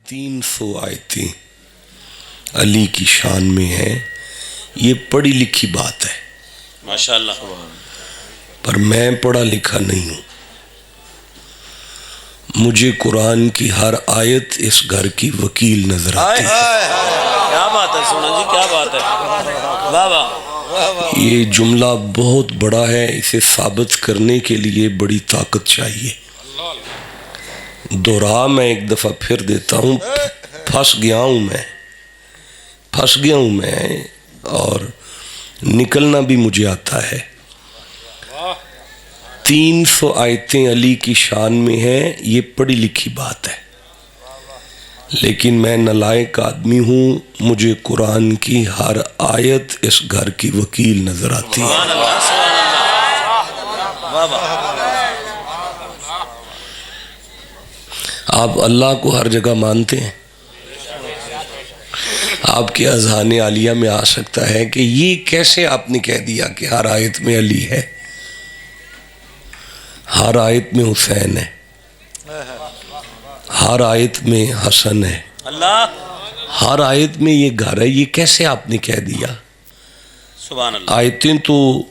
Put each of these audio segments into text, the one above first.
300 آیتیں علی کی شان میں ہیں. یہ پڑھی لکھی بات ہے ماشاءاللہ، پر میں پڑھا لکھا نہیں ہوں. مجھے قرآن کی ہر آیت اس گھر کی وکیل نظر آتی ہے. کیا بات ہے سونا جی، کیا بات ہے، واہ واہ. یہ جملہ بہت بڑا ہے، اسے ثابت کرنے کے لیے بڑی طاقت چاہیے. دوہرا میں ایک دفعہ پھر دیتا ہوں. پھنس گیا ہوں میں اور نکلنا بھی مجھے آتا ہے. 300 آیتیں علی کی شان میں ہیں، یہ پڑھی لکھی بات ہے. لیکن میں نالائق آدمی ہوں، مجھے قرآن کی ہر آیت اس گھر کی وکیل نظر آتی ہے. سبحان اللہ، سبحان اللہ، واہ واہ. آپ اللہ کو ہر جگہ مانتے ہیں. آپ کے اذہان عالیہ میں آ سکتا ہے کہ یہ کیسے آپ نے کہہ دیا کہ ہر آیت میں علی ہے، ہر آیت میں حسین ہے، ہر آیت میں حسن ہے، اللہ، ہر آیت میں یہ گھر ہے. یہ کیسے آپ نے کہہ دیا؟ سبحان اللہ. آیتیں تو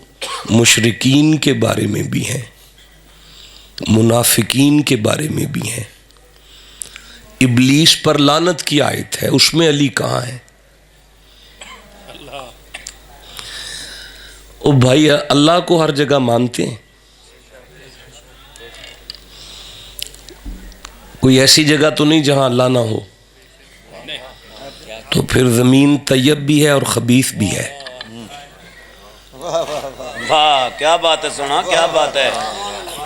مشرکین کے بارے میں بھی ہیں، منافقین کے بارے میں بھی ہیں. ابلیس پر لعنت کی آیت ہے، اس میں علی کہاں ہے؟ او بھائی، اللہ کو ہر جگہ مانتے ہیں. کوئی ایسی جگہ تو نہیں جہاں اللہ نہ ہو. تو پھر زمین طیب بھی ہے اور خبیث بھی ہے. واہ، کیا بات ہے سونا، کیا بات ہے.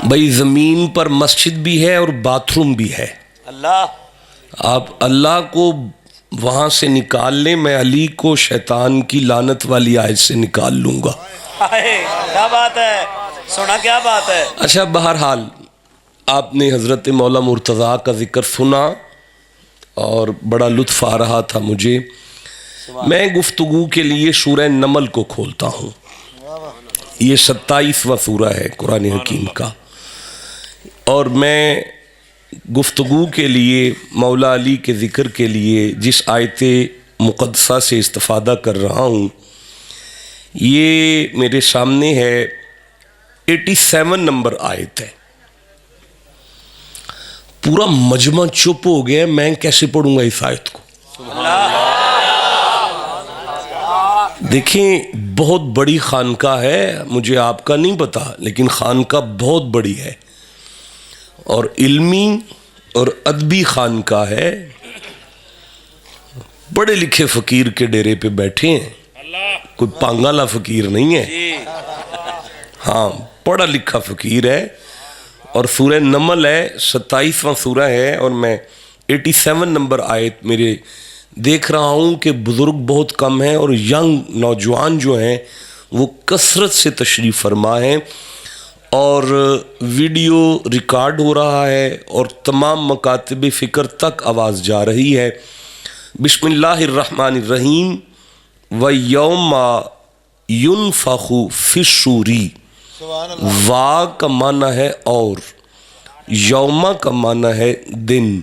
بھائی زمین پر مسجد بھی ہے اور باتھ روم بھی ہے. اللہ، آپ اللہ کو وہاں سے نکال لیں، میں علی کو شیطان کی لعنت والی آیت سے نکال لوں گا. کیا بات ہے سونا، کیا بات ہے. اچھا، بہرحال آپ نے حضرت مولا مرتضیٰ کا ذکر سنا اور بڑا لطف آ رہا تھا مجھے. میں گفتگو کے لیے سورہ نمل کو کھولتا ہوں. یہ 27واں سورہ ہے قرآن حکیم کا، اور میں گفتگو کے لیے مولا علی کے ذکر کے لیے جس آیت مقدسہ سے استفادہ کر رہا ہوں، یہ میرے سامنے ہے 87 نمبر آیت ہے. پورا مجمع چپ ہو گیا، میں کیسے پڑھوں گا اس آیت کو؟ دیکھیں، بہت بڑی خانقاہ ہے، مجھے آپ کا نہیں پتا، لیکن خانقاہ بہت بڑی ہے اور علمی اور ادبی خانقاہ ہے. بڑے لکھے فقیر کے ڈیرے پہ بیٹھے ہیں، کوئی پانگالا فقیر نہیں ہے. ہاں، پڑھا لکھا فقیر ہے. اور سورہ نمل ہے، 27واں سورہ ہے، اور میں 87 نمبر آیت میرے دیکھ رہا ہوں کہ بزرگ بہت کم ہیں اور ینگ نوجوان جو ہیں وہ کثرت سے تشریف فرما ہیں، اور ویڈیو ریکارڈ ہو رہا ہے اور تمام مکاتب فکر تک آواز جا رہی ہے. بسم اللہ الرحمن الرحیم. وَيَوْمَ يُنْفَخُ فِي الصُّورِ. وا کا معنی ہے اور، یوما کا معنی ہے دن،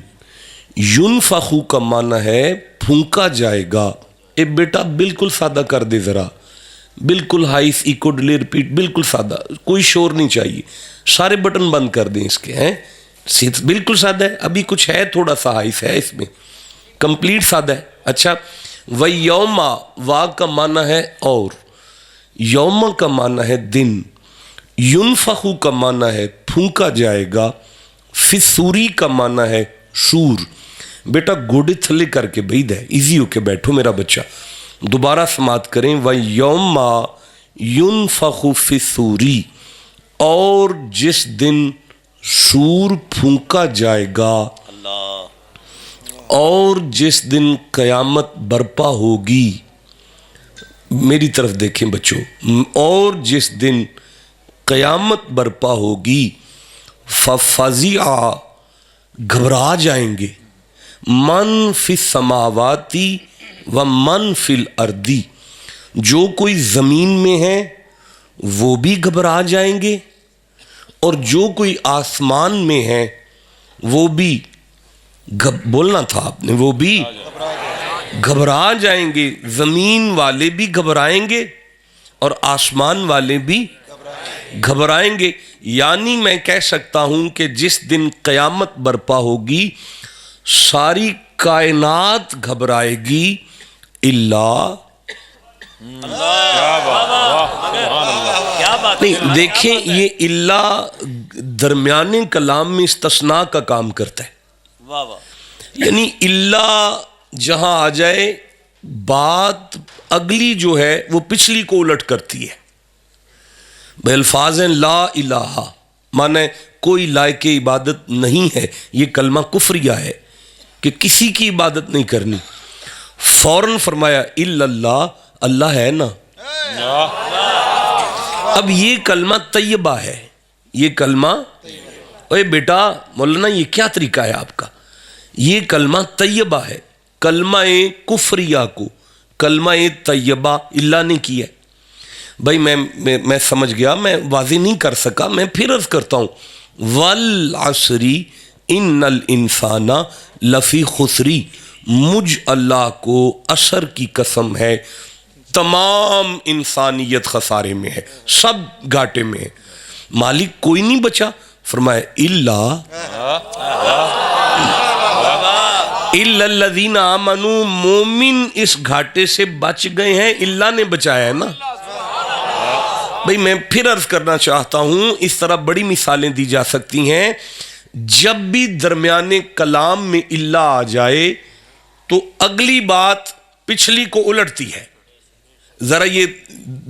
يُنْفَخُ کا معنی ہے پھونکا جائے گا. اے بیٹا بالکل سادہ کر دے ذرا، بالکل ہائیس ایکو ڈیلے ریپیٹ، بالکل سادہ، کوئی شور نہیں چاہیے. سارے بٹن بند کر دیں اس کے ہیں، بالکل سادہ ہے. ابھی کچھ ہے تھوڑا سا ہائیس ہے اس میں، کمپلیٹ سادہ ہے. اچھا، وَيَوْمَ، وا کا معنی ہے اور، یوم کا معنی ہے دن، يُنْفَخُ کا معنی ہے پھونکا جائے گا، فِي الصُّورِ کا معنی ہے سور. بیٹا گوڑے تھلے کر کے بعید ہے، ایزی ہو کے بیٹھو میرا بچہ. دوبارہ سماعت کریں. وَيَوْمَ يُنْفَخُ فِي الصُّورِ، اور جس دن سور پھونکا جائے گا، اور جس دن قیامت برپا ہوگی. میری طرف دیکھیں بچوں، اور جس دن قیامت برپا ہوگی، فَفَزِعَ، گھبرا جائیں گے، من فی السماوات ومن فی الارض، جو کوئی زمین میں ہے وہ بھی گھبرا جائیں گے اور جو کوئی آسمان میں ہے وہ بھی بولنا تھا آپ نے، وہ بھی گھبرا جائیں گے، زمین والے بھی گھبرائیں گے اور آسمان والے بھی گھبرائیں گے. یعنی میں کہہ سکتا ہوں کہ جس دن قیامت برپا ہوگی ساری کائنات گھبرائے گی اللہ نہیں. دیکھیں یہ اللہ درمیانے کلام میں استثناء کا کام کرتا ہے. یعنی اللہ جہاں آ جائے بات اگلی جو ہے وہ پچھلی کو الٹ کرتی ہے. بے الفاظ لا الہ مانے کوئی لائق عبادت نہیں ہے. یہ کلمہ کفریہ ہے کہ کسی کی عبادت نہیں کرنی. فوراً فرمایا الا اللہ، اللہ ہے نا. اب یہ کلمہ طیبہ ہے، یہ کلمہ اے بیٹا مولانا یہ کیا طریقہ ہے آپ کا؟ یہ کلمہ طیبہ ہے. کلمہ کفریہ کو کلمہ طیبہ اللہ نے کی ہے. بھائی میں سمجھ گیا، میں واضح نہیں کر سکا، میں پھر عرض کرتا ہوں والعصری ان الانسان لفی خسری. مجھ اللہ کو عصر کی قسم ہے تمام انسانیت خسارے میں ہے، سب گھاٹے میں ہے. مالک کوئی نہیں بچا. فرمایا الا الذین آمنوا، مومن اس گھاٹے سے بچ گئے ہیں، اللہ نے بچایا ہے نا. بھئی میں پھر عرض کرنا چاہتا ہوں، اس طرح بڑی مثالیں دی جا سکتی ہیں. جب بھی درمیانے کلام میں اللہ آ جائے تو اگلی بات پچھلی کو الٹتی ہے. ذرا یہ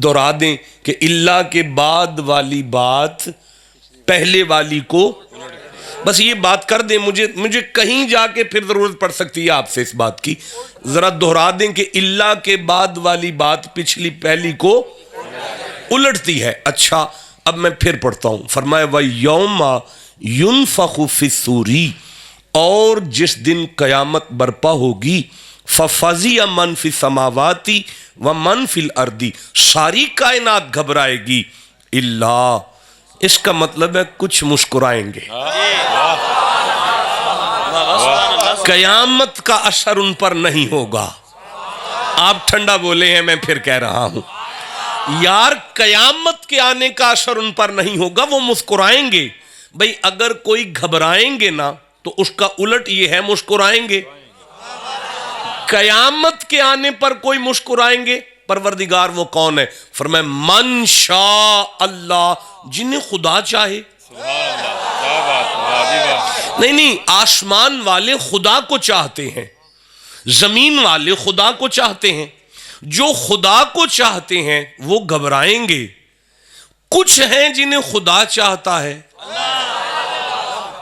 دہرا دیں کہ اللہ کے بعد والی بات پہلے والی کو، بس یہ بات کر دیں. مجھے کہیں جا کے پھر ضرورت پڑ سکتی ہے آپ سے اس بات کی. ذرا دہرا دیں کہ اللہ کے بعد والی بات پچھلی پہلی کو الٹتی ہے. اچھا اب میں پھر پڑھتا ہوں. فرمایا وَيَوْمَ يُنفَخُ فِي الصُّورِ، اور جس دن قیامت برپا ہوگی فَفَزِعَ مَنْ فِي السَّمَاوَاتِ وَمَنْ فِي الْأَرْضِ، ساری کائنات گھبرائے گی اللہ. اس کا مطلب ہے کچھ مسکرائیں گے. قیامت کا اثر ان پر نہیں ہوگا. آپ ٹھنڈا بولے ہیں، میں پھر کہہ رہا ہوں یار قیامت کے آنے کا اثر ان پر نہیں ہوگا، وہ مسکرائیں گے. بھئی اگر کوئی گھبرائیں گے نا تو اس کا الٹ یہ ہے مسکرائیں گے. قیامت کے آنے پر کوئی مسکرائیں گے. پروردگار وہ کون ہے؟ فرمایا من شاء اللہ، جنہیں خدا چاہے. نہیں آسمان والے خدا کو چاہتے ہیں، زمین والے خدا کو چاہتے ہیں. جو خدا کو چاہتے ہیں وہ گھبرائیں گے. کچھ ہیں جنہیں خدا چاہتا ہے،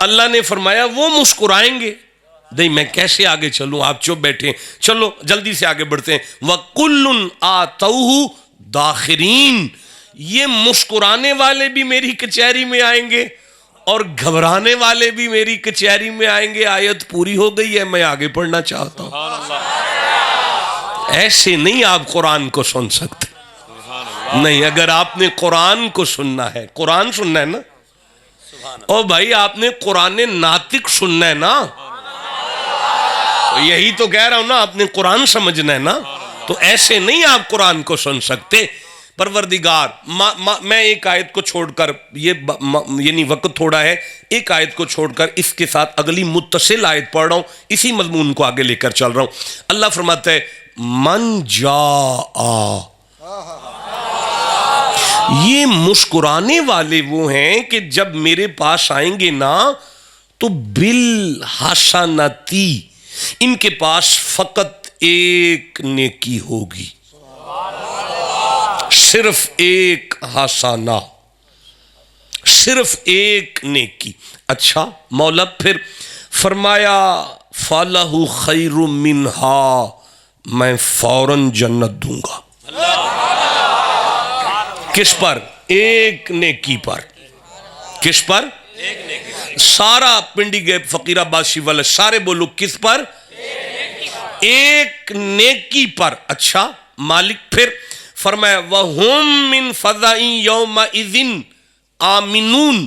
اللہ نے فرمایا وہ مسکرائیں گے. نہیں میں کیسے آگے چلوں، آپ چپ بیٹھے، چلو جلدی سے آگے بڑھتے ہیں. وَكُلٌّ آتَوْهُ دَاخِرِينَ، یہ مسکرانے والے بھی میری کچہری میں آئیں گے اور گھبرانے والے بھی میری کچہری میں آئیں گے. آیت پوری ہو گئی ہے، میں آگے پڑھنا چاہتا ہوں. ایسے نہیں آپ قرآن کو سن سکتے. نہیں، اگر آپ نے قرآن کو سننا ہے، قرآن سننا ہے نا، او بھائی آپ نے قرآن ناطق سننا ہے نا، یہی تو کہہ رہا ہوں نا، آپ نے قرآن سمجھنا ہے نا. تو ایسے نہیں آپ قرآن کو سن سکتے. پروردگار میں ایک آیت کو چھوڑ کر، یعنی وقت تھوڑا ہے، ایک آیت کو چھوڑ کر اس کے ساتھ اگلی متصل آیت پڑھ رہا ہوں، اسی مضمون کو آگے لے کر چل رہا ہوں. اللہ فرماتا ہے من جاء، یہ مسکرانے والے وہ ہیں کہ جب میرے پاس آئیں گے نا تو بالحسنتی، ان کے پاس فقط ایک نیکی ہوگی، صرف ایک حسنہ، صرف ایک نیکی. اچھا مولا پھر فرمایا فَلَهُ خَيْرٌ مِّنْهَا، میں فوراً جنت دوں گا. کس پر؟ ایک نیکی پر. کس پر؟ سارا پنڈی گئے فقیر آباد والے سارے بولو کس پر؟ ایک نیکی پر. اچھا مالک پھر فرمایا وَهُمْ مِنْ فَضَعٍ يَوْمَئِذٍ آمِنُونَ،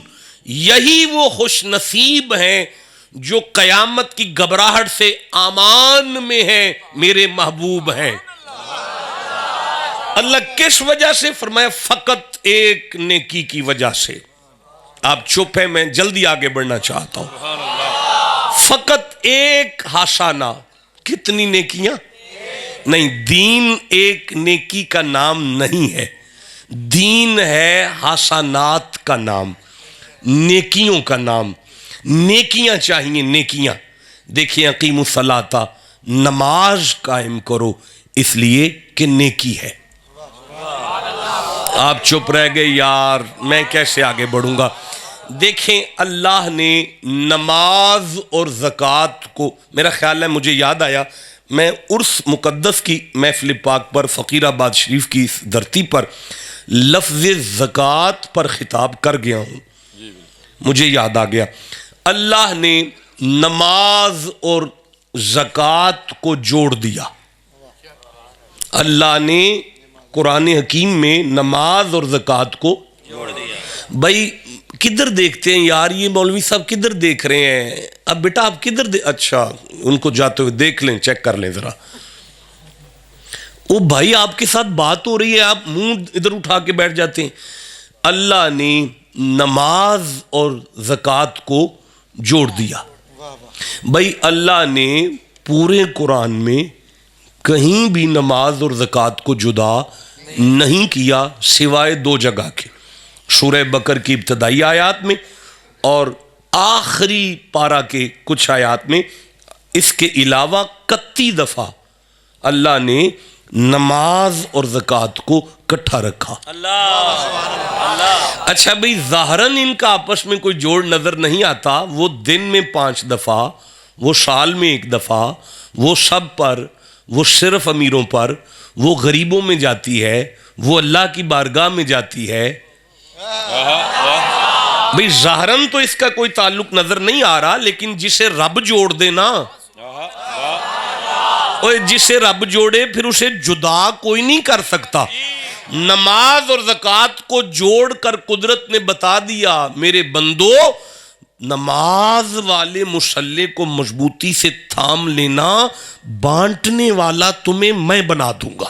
یہی وہ خوش نصیب ہیں جو قیامت کی گھبراہٹ سے امان میں ہیں میرے محبوب ہیں۔ اللہ کس وجہ سے؟ فرمایا فقط ایک نیکی کی وجہ سے۔ آپ چپ ہیں، میں جلدی آگے بڑھنا چاہتا ہوں۔ فقط ایک حسنہ، کتنی نیکیاں؟ نہیں، دین ایک نیکی کا نام نہیں ہے، دین ہے حسنات کا نام، نیکیوں کا نام۔ نیکیاں چاہیے، نیکیاں۔ دیکھیں، اقیموا الصلاۃ، نماز قائم کرو، اس لیے کہ نیکی ہے۔ آپ چپ رہ گئے، یار میں کیسے آگے بڑھوں گا؟ دیکھیں، اللہ نے نماز اور زکوٰۃ کو، میرا خیال ہے مجھے یاد آیا، میں عرس مقدس کی محفل پاک پر، فقیر آباد شریف کی اس دھرتی پر لفظ زکوٰۃ پر خطاب کر گیا ہوں، مجھے یاد آ گیا۔ اللہ نے نماز اور زکوٰۃ کو جوڑ دیا۔ اللہ نے قرآن حکیم میں نماز اور زکوٰۃ کو جوڑ دیا۔ بھائی کدھر دیکھتے ہیں یار، یہ مولوی صاحب کدھر دیکھ رہے ہیں؟ اب بیٹا آپ کدھر اچھا ان کو جاتے ہوئے دیکھ لیں، چیک کر لیں ذرا۔ او بھائی آپ کے ساتھ بات ہو رہی ہے، آپ منہ ادھر اٹھا کے بیٹھ جاتے ہیں۔ اللہ نے نماز اور زکوٰۃ کو جوڑ دیا۔ بھائی اللہ نے پورے قرآن میں کہیں بھی نماز اور زکوٰۃ کو جدا نہیں کیا سوائے دو جگہ کے، سورہ بقرہ کی ابتدائی آیات میں اور آخری پارہ کے کچھ آیات میں۔ اس کے علاوہ 31 دفعہ اللہ نے نماز اور زکوٰۃ کو کٹھا رکھا۔ اللہ اللہ۔ اچھا بھئی ظاہراً ان کا آپس میں کوئی جوڑ نظر نہیں آتا، وہ دن میں 5 دفعہ، وہ سال میں 1 دفعہ، وہ سب پر، وہ صرف امیروں پر، وہ غریبوں میں جاتی ہے، وہ اللہ کی بارگاہ میں جاتی ہے۔ بھئی ظاہراً تو اس کا کوئی تعلق نظر نہیں آ رہا، لیکن جسے رب جوڑ دے نا، جسے رب جوڑے پھر اسے جدا کوئی نہیں کر سکتا۔ نماز اور زکوٰۃ کو جوڑ کر قدرت نے بتا دیا، میرے بندو نماز والے مصلی کو مضبوطی سے تھام لینا، بانٹنے والا تمہیں میں بنا دوں گا۔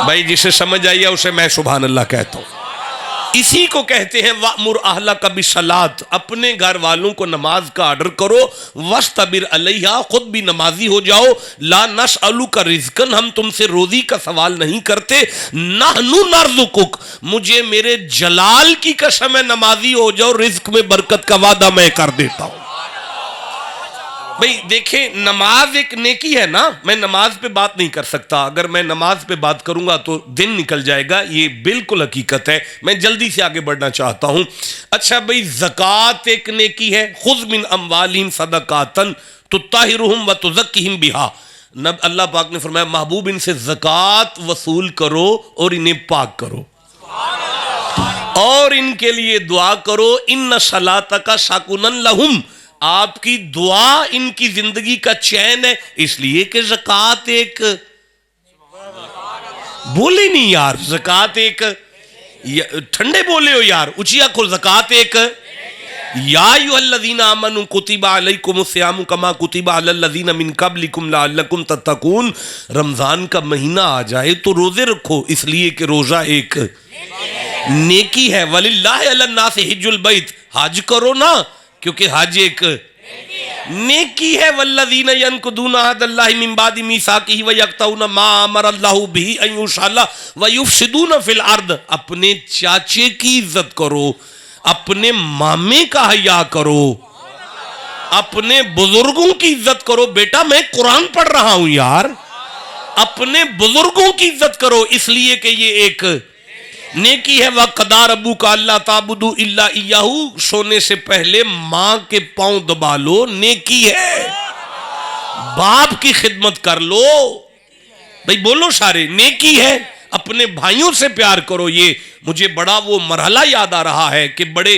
بھائی جسے سمجھ آئیے اسے میں سبحان اللہ کہتا ہوں۔ اسی کو کہتے ہیں وَأْمُرْ أَهْلَكَ بِالصَّلَاةِ، اپنے گھر والوں کو نماز کا آرڈر کرو، وَاسْتَبِرْ عَلَيْهَا، خود بھی نمازی ہو جاؤ، لَا نَسْأَلُكَ رِزْقًا، ہم تم سے روزی کا سوال نہیں کرتے، نَحْنُ نَرْزُقُكَ، مجھے میرے جلال کی قسم ہے نمازی ہو جاؤ، رزق میں برکت کا وعدہ میں کر دیتا ہوں۔ بھئی دیکھیں نماز ایک نیکی ہے نا، میں نماز پہ بات نہیں کر سکتا، اگر میں نماز پہ بات کروں گا تو دن نکل جائے گا، یہ بالکل حقیقت ہے، میں جلدی سے آگے بڑھنا چاہتا ہوں۔ اچھا بھئی زکوٰۃ ایک نیکی ہے، خذ من اموالہم صدقاتن تطہرہم وتزکیہم بہا، اللہ پاک نے فرمایا محبوب ان سے زکوٰۃ وصول کرو اور انہیں پاک کرو اور ان کے لیے دعا کرو، ان صلاتک سکن لہم، آپ کی دعا ان کی زندگی کا چین ہے، اس لیے کہ زکوٰۃ ایک، بولے نہیں یار، زکوٰۃ ایک، ٹھنڈے بولے ہو یار، اچھی آنکھو، زکوٰۃ ایک، یا ایھا الذین آمنوا کتب علیکم الصیام کما کتب علی الذین من قبلکم لعلکم تتقون، رمضان کا مہینہ آ جائے تو روزے رکھو، اس لیے کہ روزہ ایک نیکی ہے۔ وَلِلَّهِ عَلَى النَّاسِ حِجُّ الْبَيْتِ، حج کرو نا، کیونکہ حج ایک نیکی ہے۔ وَالَّذِينَ يَنْقُضُونَ عَهْدَ اللَّهِ مِنْ بَعْدِ مِيثَاقِهِ وَيَقْطَعُونَ مَا أَمَرَ اللَّهُ بِهِ أَن يُوصَلَ وَيُفْسِدُونَ فِي الْأَرْضِ، اپنے چاچے کی عزت کرو، اپنے مامے کا حیا کرو، اپنے بزرگوں کی عزت کرو۔ بیٹا میں قرآن پڑھ رہا ہوں یار، اپنے بزرگوں کی عزت کرو، اس لیے کہ یہ ایک نیکی ہے۔ وَقَضَىٰ رَبُّكَ أَلَّا تَعْبُدُوا إِلَّا إِيَّاهُ، سونے سے پہلے ماں کے پاؤں دبا لو، نیکی ہے۔ باپ کی خدمت کر لو، بھئی بولو سارے، نیکی ہے۔ اپنے بھائیوں سے پیار کرو، یہ مجھے بڑا وہ مرحلہ یاد آ رہا ہے کہ بڑے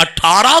18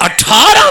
18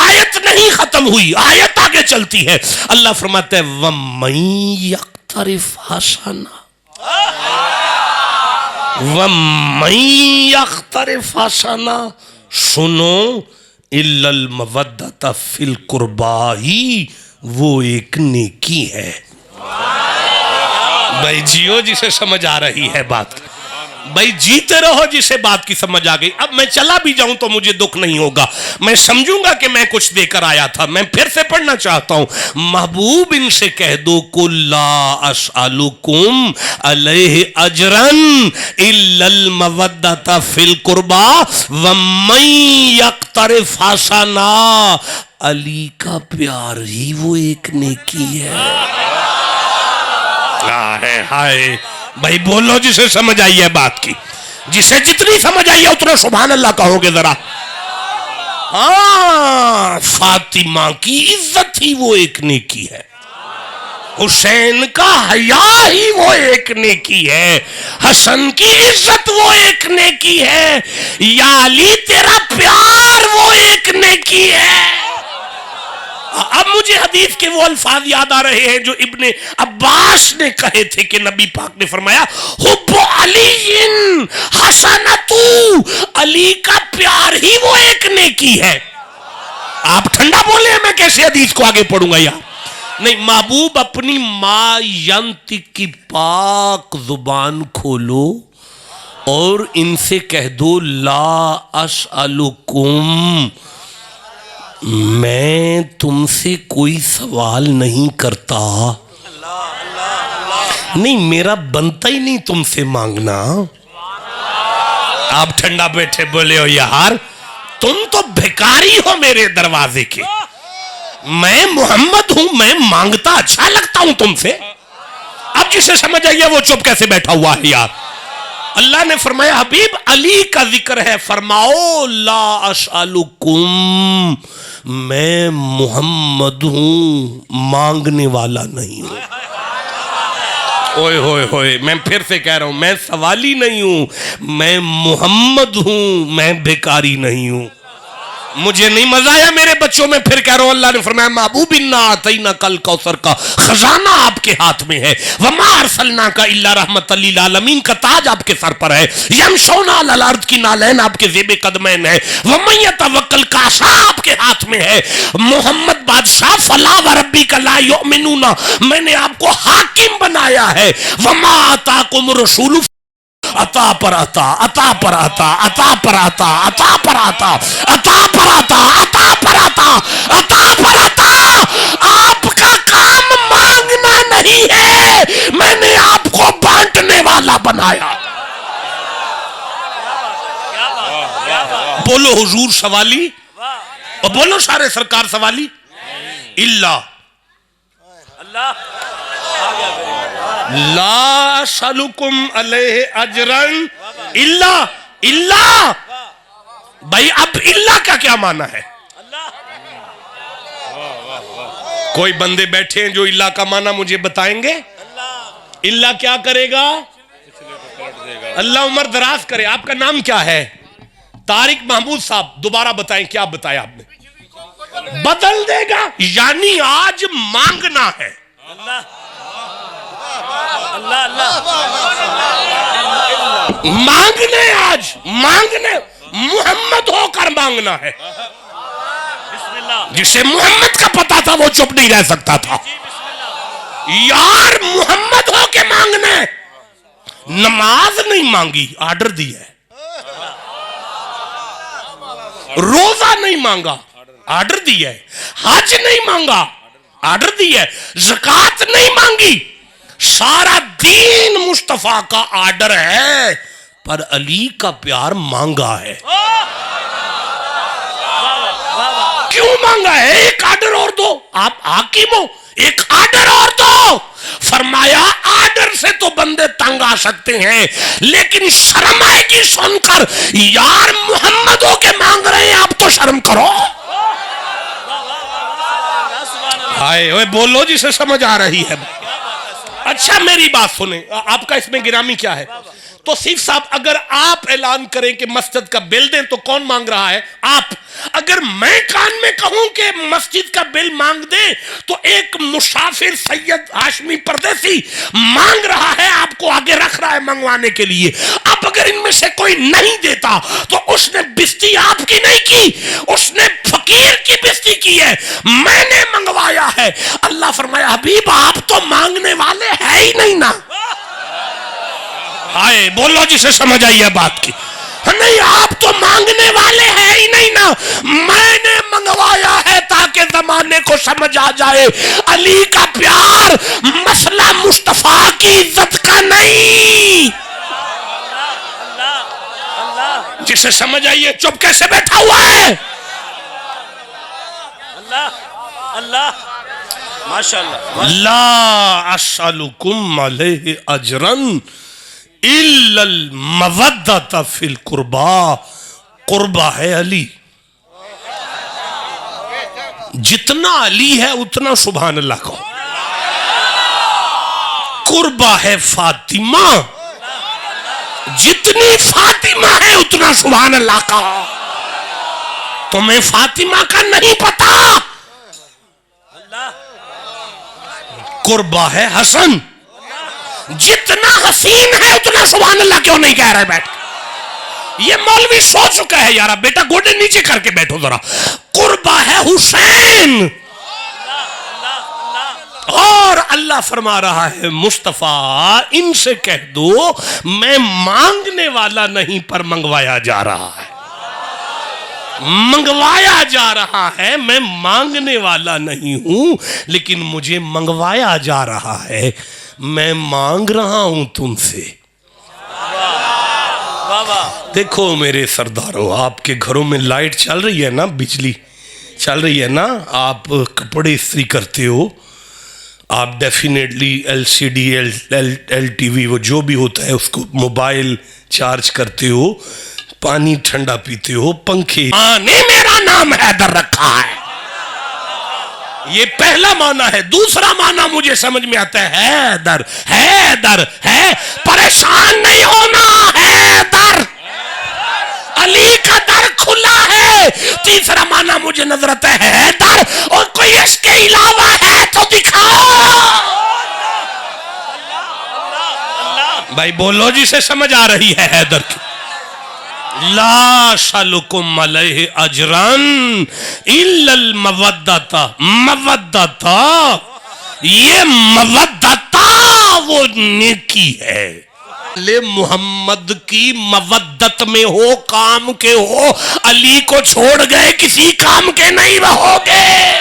آیت نہیں ختم ہوئی, آیت آگے چلتی ہے. اللہ فرماتا ہے وَمَن يَقْتَرِفْ حَسَنًا وَمَن يَقْتَرِفْ حَسَنًا, سنو, إِلَّا الْمَوَدَّةَ فِي الْقُرْبَى, ہی وہ ایک نیکی ہے. بھائی جیو جسے سمجھ آ رہی ہے بات, بھائی جیتے رہو جسے بات کی سمجھ آ گئی. اب میں چلا بھی جاؤں تو مجھے دکھ نہیں ہوگا, میں سمجھوں گا کہ میں کچھ دے کر آیا تھا. میں پھر سے پڑھنا چاہتا ہوں, محبوب ان سے کہہ دو قُل لَا أَسْأَلُكُمْ عَلَيْهِ أَجْرًا إِلَّا الْمَوَدَّةَ فِي الْقُرْبَى وَمَن يَقْتَرِفْ حَسَنًا, علی کا پیار ہی وہ ایک نیکی ہے. ہائے بھائی بولو جسے سمجھ آئی ہے بات کی, جسے جتنی سمجھ آئی ہے اتنا سبحان اللہ کہو گے ذرا. ہاں, فاطمہ کی عزت ہی وہ ایک نیکی ہے, حسین کا حیا ہی وہ ایک نیکی ہے, حسن کی عزت وہ ایک نیکی ہے, یا علی تیرا پیار وہ ایک نیکی ہے. اب مجھے حدیث کے وہ الفاظ یاد آ رہے ہیں جو ابن عباس نے کہے تھے کہ نبی پاک نے فرمایا حب علی حسنۃ, علی کا پیار ہی وہ ایک نیکی ہے. آپ ٹھنڈا بولے ہیں, میں کیسے حدیث کو آگے پڑھوں گا یار. نہیں, محبوب اپنی ما ینطق کی پاک زبان کھولو اور ان سے کہہ دو لا اسألکم, میں تم سے کوئی سوال نہیں کرتا, نہیں میرا بنتا ہی نہیں تم سے مانگنا. آپ ٹھنڈا بیٹھے بولے ہو یار, تم تو بھکاری ہو میرے دروازے کے, میں محمد ہوں, میں مانگتا اچھا لگتا ہوں تم سے. اب جسے سمجھ آئیے وہ چپ کیسے بیٹھا ہوا ہے یار. اللہ نے فرمایا حبیب علی کا ذکر ہے, فرماؤ لا اسألکم, میں محمد ہوں, مانگنے والا نہیں ہوں. اوئے ہوئے ہوئے, میں پھر سے کہہ رہا ہوں, میں سوالی نہیں ہوں, میں محمد ہوں, میں بھکاری نہیں ہوں. مجھے نہیں مزہ آیا میرے بچوں میں, پھر کہہ رہا ہوں اللہ نے فرمایا محبوب انا اعطیناک الکوثر کا خزانہ آپ کے ہاتھ میں ہے, وما ارسلناک الا رحمۃ للعالمین کا تاج آپ کے سر پر ہے, یمشون علی الارض کی نالین آپ کے زیب قدمین ہے, ومن یتوکل کا عصا آپ کے ہاتھ میں ہے. محمد بادشاہ فلا وربک لا یؤمنون, میں نے آپ کو حاکم بنایا ہے. وما آتاکم الرسول عطا پر عطا, عطا پر عطا, عطا پر عطا, عطا پر عطا, عطا پر عطا, عطا پر عطا, عطا پر عطا. آپ کا کام مانگنا نہیں ہے, میں نے آپ کو بانٹنے والا بنایا. بولو حضور سوالی, اور بولو سارے سرکار سوالی. اللہ لا اسألکم علیہ اجرن الا, اللہ بھائی اب اللہ کا کیا معنی ہے؟ کوئی بندے بیٹھے ہیں جو اللہ کا معنی مجھے بتائیں گے. اللہ کیا کرے گا؟ اللہ عمر دراز کرے. آپ کا نام کیا ہے؟ طارق محمود صاحب, دوبارہ بتائیں کیا بتایا آپ نے؟ بدل دے گا, یعنی آج مانگنا ہے. مانگنے, آج مانگنے, محمد ہو کر مانگنا ہے. جسے محمد کا پتا تھا وہ چپ نہیں رہ سکتا تھا یار. محمد ہو کے مانگنا ہے. نماز نہیں مانگی, آرڈر دیا ہے. روزہ نہیں مانگا, آرڈر دیا ہے. حج نہیں مانگا, آرڈر دیا ہے. زکات نہیں مانگی, سارا دین مصطفیٰ کا آرڈر ہے, پر علی کا پیار مانگا ہے. کیوں مانگا ہے؟ ایک آرڈر اور دو, آپ حاکم ہو, ایک آرڈر اور دو. فرمایا آرڈر سے تو بندے تنگ آ سکتے ہیں, لیکن شرم آئے گی سن کر, یار محمد ہو کے مانگ رہے ہیں, آپ تو شرم کرو. آئے ہوئے بولو جسے سمجھ آ رہی ہے. اچھا میری بات سنیں, آپ کا اس میں گرامی کیا ہے؟ تو صیف صاحب اگر آپ اعلان کریں کہ مسجد کا بل دیں تو کون مانگ رہا ہے؟ آپ. اگر میں کان میں کہوں کہ مسجد کا بل مانگ دیں تو ایک مسافر سید ہاشمی پردیسی مانگ رہا ہے، آپ کو آگے رکھ رہا ہے منگوانے کے لیے. اب اگر ان میں سے کوئی نہیں دیتا تو اس نے بستی آپ کی نہیں کی، اس نے فقیر کی بستی کی ہے. میں نے منگوایا ہے. اللہ فرمایا حبیب آپ تو مانگنے والے ہیں ہی نہیں نا. ہائے بولو جسے سمجھ آئی ہے بات کی. نہیں آپ تو مانگنے والے ہیں ہی نہیں نا. میں نے منگوایا ہے تاکہ زمانے کو سمجھ آ جائے علی کا پیار مسئلہ مصطفیٰ کی عزت کا نہیں. جسے سمجھ آئیے چپ کیسے بیٹھا ہوا ہے؟ اللہ ماشاءاللہ. لا اسألکم علیہ اجرا الا المودۃ فی القربا. قربہ ہے علی، جتنا علی ہے اتنا سبحان اللہ کو. قربہ ہے فاطمہ، جتنی فاطمہ ہے اتنا سبحان اللہ کا. تمہیں فاطمہ کا نہیں پتا. قربہ ہے حسن، جتنا حسین ہے اتنا سبحان اللہ کیوں نہیں کہہ رہے بیٹھ. یہ مولوی سو چکا ہے یارا. بیٹا گوڑے نیچے کر کے بیٹھو ذرا. قربہ ہے حسین، اور اللہ فرما رہا ہے مصطفیٰ ان سے کہہ دو میں مانگنے والا نہیں پر منگوایا جا رہا ہے. منگوایا جا رہا ہے، میں مانگنے والا نہیں ہوں لیکن مجھے منگوایا جا رہا ہے. میں مانگ رہا ہوں تم سے. دیکھو میرے سرداروں، آپ کے گھروں میں لائٹ چل رہی ہے نا، بجلی چل رہی ہے نا، آپ کپڑے استری کرتے ہو، آپ definitely L C D L T V وہ جو بھی ہوتا ہے اس کو موبائل چارج کرتے ہو، پانی ٹھنڈا پیتے ہو، پنکھے. آنے میرا نام حیدر رکھا ہے، یہ پہلا معنی ہے. دوسرا معنی مجھے سمجھ میں آتا ہے حیدر. حیدر ہے پریشان نہیں ہونا، حیدر علی کا در کھلا ہے. تیسرا معنی مجھے نظر آتا ہے حیدر، اور کوئی اس کے علاوہ ہے تو دکھاؤ. بھائی بولو جسے سمجھ آ رہی ہے حیدر کی. لا اسألکم علیہ اجرا الا المودۃ. مودۃ، یہ مودۃ وہ نیکی ہے. محمد کی مودت میں ہو، کام کے ہو. علی کو چھوڑ گئے کسی کام کے نہیں رہو گے.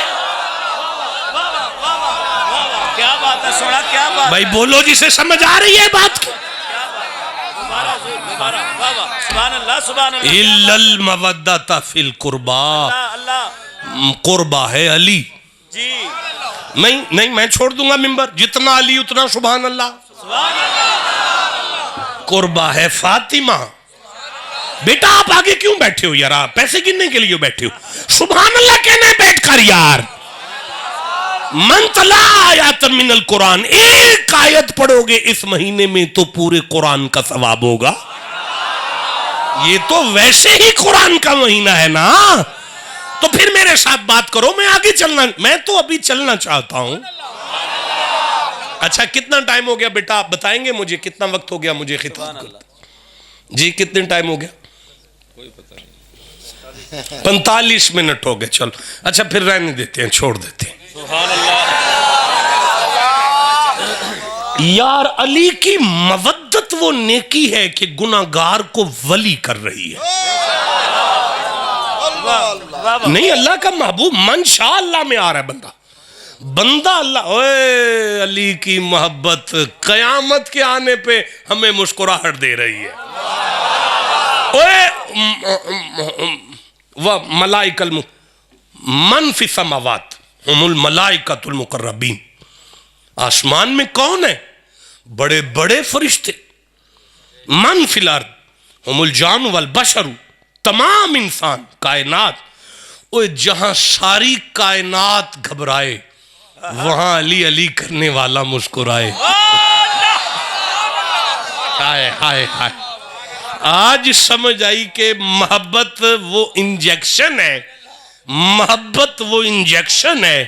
کیا بات ہے سونا، کیا بات. بھائی بولو جسے سمجھ آ رہی ہے بات کی. سبحان اللہ سبحان اللہ. الا المودۃ فی القربا. قربہ ہے علی. جی نہیں میں چھوڑ دوں گا ممبر. جتنا علی اتنا سبحان اللہ. قربہ ہے فاطمہ. بیٹا آپ آگے کیوں بیٹھے ہو یار؟ پیسے گننے کے لیے بیٹھے ہو. سبحان اللہ کہنا ہے بیٹھ کر یار. من تلا آیات من القرآن، ایک آیت پڑھو گے اس مہینے میں تو پورے قرآن کا ثواب ہوگا. یہ تو ویسے ہی قرآن کا مہینہ ہے نا. تو پھر میرے ساتھ بات کرو. میں آگے چلنا، میں تو ابھی چلنا چاہتا ہوں. اچھا کتنا ٹائم ہو گیا بیٹا؟ آپ بتائیں گے مجھے کتنا وقت ہو گیا مجھے خطاب کرتے؟ جی کتنے ٹائم ہو گیا؟ 45 منٹ ہو گئے. چلو اچھا پھر رہنے دیتے ہیں، چھوڑ دیتے ہیں. سبحان اللہ. یار علی کی مودت وہ نیکی ہے کہ گناہگار کو ولی کر رہی ہے. نہیں اللہ کا محبوب من شاء اللہ میں آ رہا ہے بندہ اللہ. اوے علی کی محبت قیامت کے آنے پہ ہمیں مسکراہٹ دے رہی ہے. اوے ملائکہ من فی السماوات ہم الملائکۃ المقربین. آسمان میں کون ہے؟ بڑے بڑے فرشتے. من فی الارض ہم الجان والبشر، تمام انسان کائنات. اوہ جہاں ساری کائنات گھبرائے وہاں علی علی کرنے والا مسکرائے. ہائے ہائے ہائے، آج سمجھ آئی کہ محبت وہ انجیکشن ہے، محبت وہ انجیکشن ہے،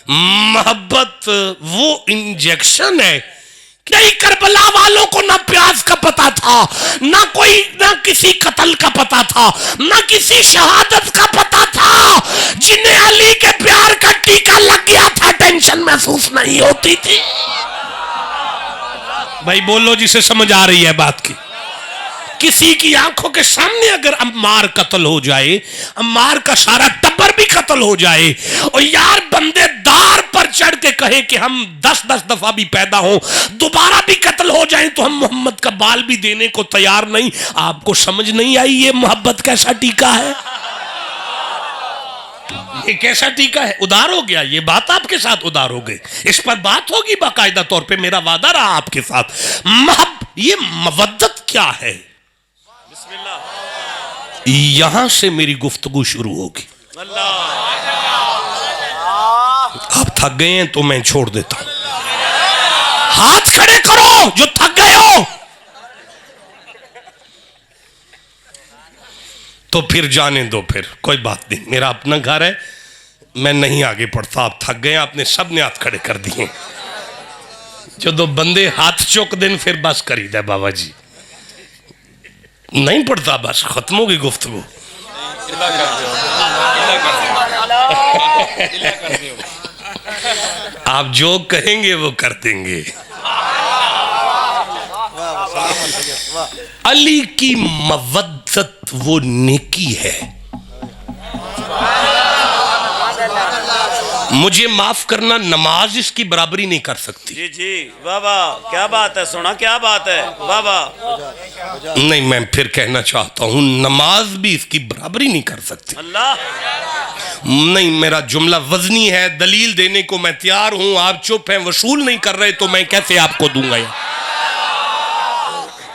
محبت وہ انجیکشن ہے۔ نہیں کربلا والوں کو نہ پیاز کا پتا تھا، نہ کسی قتل کا پتا تھا، نہ کسی شہادت کا پتا تھا۔ جنہیں علی کے پیار کا ٹیکا لگ گیا تھا ٹینشن محسوس نہیں ہوتی تھی۔ بھائی بولو جسے سمجھ آ رہی ہے بات کی۔ کسی کی آنکھوں کے سامنے اگر عمار قتل ہو جائے، عمار کا سارا ٹبر بھی قتل ہو جائے، اور یار بندے دار پر چڑھ کے کہے کہ ہم 10 دفعہ بھی پیدا ہوں، دوبارہ بھی قتل ہو جائیں تو ہم محمد کا بال بھی دینے کو تیار نہیں۔ آپ کو سمجھ نہیں آئی یہ محبت کیسا ٹیکا ہے؟ یہ کیسا ٹیکا ہے؟ ادار ہو گیا، یہ بات آپ کے ساتھ ادار ہو گئی، اس پر بات ہوگی باقاعدہ طور پہ، میرا وعدہ رہا آپ کے ساتھ۔ یہ مودت کیا ہے؟ یہاں سے میری گفتگو شروع ہوگی۔ آپ تھک گئے ہیں تو میں چھوڑ دیتا ہوں۔ ہاتھ کھڑے کرو جو تھک گئے ہو، تو پھر جانے دو، پھر کوئی بات نہیں، میرا اپنا گھر ہے، میں نہیں آگے پڑھتا۔ آپ تھک گئے، آپ نے سب نے ہاتھ کھڑے کر دیے، جو دو بندے ہاتھ چوک دیں پھر بس کری دے بابا جی، نہیں پڑھتا، بس ختم ہوگی گفتگو۔ آپ جو کہیں گے وہ کر دیں گے۔ علی کی مودت وہ نیکی ہے، مجھے معاف کرنا، نماز اس کی برابری نہیں کر سکتی۔ جی جی واہ واہ، کیا بات ہے، سونا کیا بات ہے، واہ واہ۔ نہیں، میں پھر کہنا چاہتا ہوں نماز بھی اس کی برابری نہیں کر سکتی۔ اللہ نہیں، میرا جملہ وزنی ہے، دلیل دینے کو میں تیار ہوں، آپ چپ ہیں، وصول نہیں کر رہے تو میں کیسے آپ کو دوں گا؟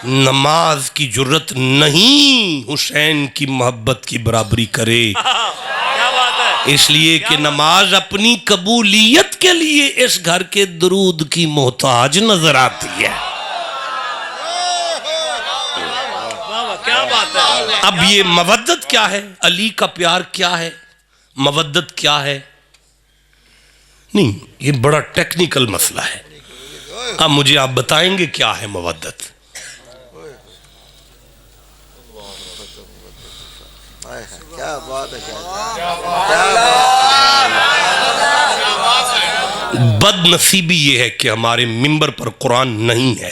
نماز کی جرت نہیں حسین کی محبت کی برابری کرے، کیا بات ہے، اس لیے کہ نماز اپنی قبولیت کے لیے اس گھر کے درود کی محتاج نظر آتی ہے۔ کیا بات ہے۔ اب یہ مودت کیا ہے؟ علی کا پیار کیا ہے؟ مودت کیا ہے؟ نہیں، یہ بڑا ٹیکنیکل مسئلہ ہے، اب مجھے آپ بتائیں گے کیا ہے مودت؟ کیا بات ہے، بد نصیبی یہ ہے کہ ہمارے منبر پر قرآن نہیں ہے،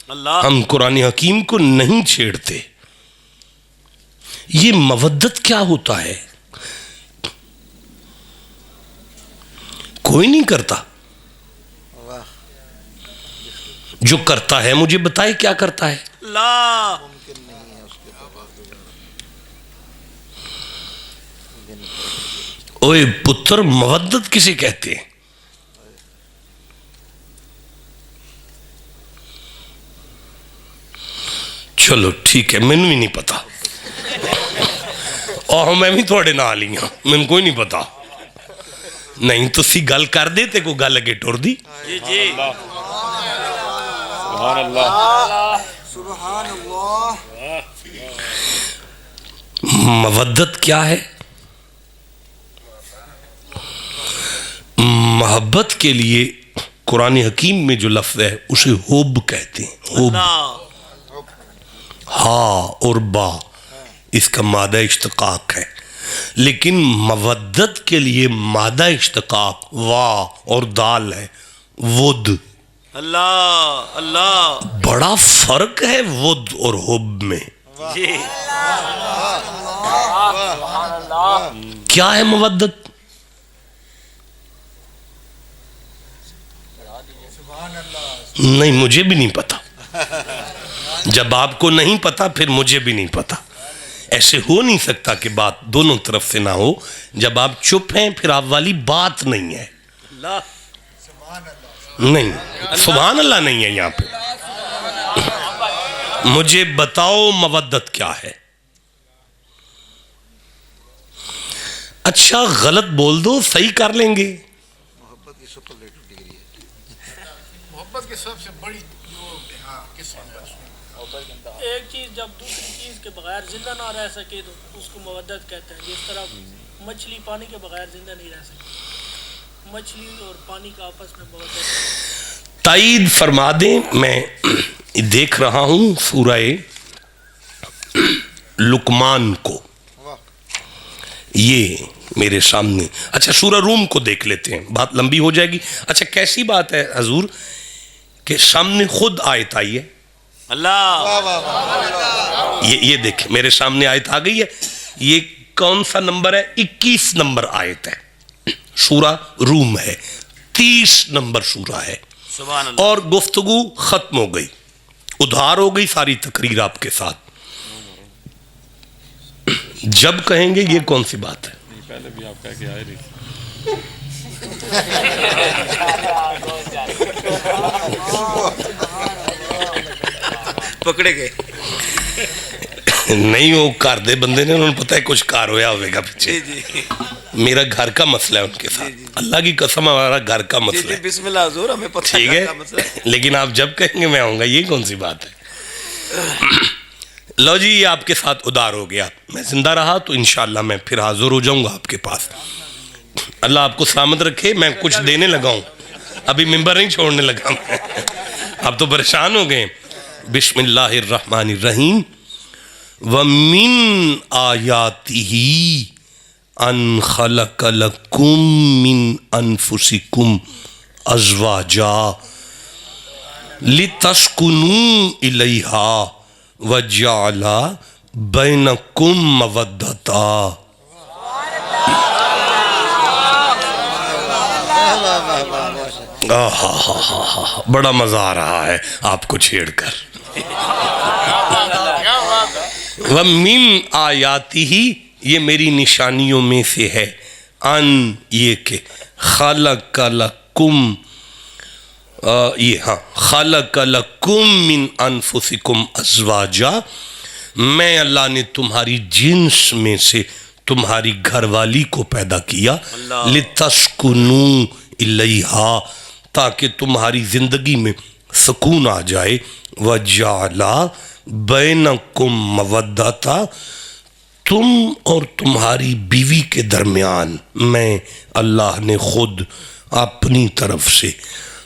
اللہ ہم قرآن حکیم کو نہیں چھیڑتے۔ یہ مودت کیا ہوتا ہے؟ کوئی نہیں کرتا، جو کرتا ہے مجھے بتائے کیا کرتا ہے؟ اللہ اوے پتر، مودت کسے کہتے ہیں؟ چلو ٹھیک ہے، مینوں بھی نہیں پتا، اور میں بھی تھوڑے نال ہی ہاں، مینوں کوئی نہیں پتا۔ نہیں تسی گل کر دے تے کوئی گل اگے ٹر دی۔ جی جی سبحان اللہ، سبحان اللہ۔ مودت کیا ہے؟ محبت کے لیے قرآن حکیم میں جو لفظ ہے اسے حب کہتے ہیں، حب، اللہ ہا اور با اس کا مادہ اشتقاق ہے، لیکن مودت کے لیے مادہ اشتقاق وا اور دال ہے، ود۔ اللہ اللہ بڑا فرق ہے ود اور حب میں۔ جی کیا ہے مودت؟ نہیں، مجھے بھی نہیں پتا۔ جب آپ کو نہیں پتا پھر مجھے بھی نہیں پتا۔ ایسے ہو نہیں سکتا کہ بات دونوں طرف سے نہ ہو۔ جب آپ چپ ہیں پھر آپ والی بات نہیں ہے۔ اللہ نہیں، سبحان اللہ نہیں ہے یہاں پہ۔ مجھے بتاؤ مودت کیا ہے؟ اچھا غلط بول دو، صحیح کر لیں گے۔ محبت کی سپرلیٹو ڈگری ہے، محبت کی سب سے بڑی ایک چیز جب دوسری چیز کے بغیر زندہ نہ رہ سکے تو اس کو مودت کہتے ہیں. جس طرح مچھلی پانی کے بغیر زندہ نہیں رہ سکتی, مچھلی اور پانی کا آپس میں مودت. تائید فرما دیں, میں دیکھ رہا ہوں سورہ لقمان کو, یہ میرے سامنے. اچھا سورہ روم کو دیکھ لیتے ہیں, بات لمبی ہو جائے گی. اچھا کیسی بات ہے حضور کہ سامنے خود آیت آئی ہے. اللہ یہ دیکھیں میرے سامنے آیت آ گئی ہے. یہ کون سا نمبر ہے؟ 21 نمبر آیت ہے. سورہ روم ہے, 30 نمبر سورہ ہے. سبحان اللہ. اور گفتگو ختم ہو گئی, ادھار ہو گئی ساری تقریر آپ کے ساتھ. جب کہیں گے یہ کون سی بات ہے؟ پہلے بھی آپ کہہ کے آئے رہی. پکڑے گئے نہیں, وہ کار دے بندے نے, انہوں نے پتہ ہے کچھ کار ہویا ہوئے گا پیچھے. میرا گھر کا مسئلہ ہے ان کے ساتھ, اللہ کی قسم ہمارا گھر کا مسئلہ ہے. بسم اللہ حضور, ہمیں پتہ ٹھیک ہے, ہے. لیکن آپ جب کہیں گے میں آؤں گا, یہ کون سی بات ہے؟ لو جی, یہ آپ کے ساتھ ادار ہو گیا. میں زندہ رہا تو انشاءاللہ میں پھر حاضر ہو جاؤں گا آپ کے پاس. اللہ آپ کو سلامت رکھے. میں کچھ دینے لگا ہوں, ابھی ممبر نہیں چھوڑنے لگا ہوں. آپ تو پریشان ہو گئے. بسم اللہ الرحمن الرحیم. وَمِنْ آیَاتِهِ أَنْ خَلَقَ لَكُم مِّنْ أَنفُسِكُمْ أَزْوَاجًا لِتَسْكُنُوا إِلَيْهَا وَجَعَلَ بَيْنَكُمْ مَوَدَّةً. بڑا مزہ آ رہا ہے آپ کو چھیڑ کر. وَمِنْ آیَاتِهِ, یہ میری نشانیوں میں سے ہے. ان, یہ کہ خلق لکم, یہ ہاں, خلق لکم من انفسکم ازواجا, میں اللہ نے تمہاری جنس میں سے تمہاری گھر والی کو پیدا کیا. لتسکنوا الیہا, تاکہ تمہاری زندگی میں سکون آ جائے. وجعل بینکم مودۃ, تم اور تمہاری بیوی کے درمیان میں اللہ نے خود اپنی طرف سے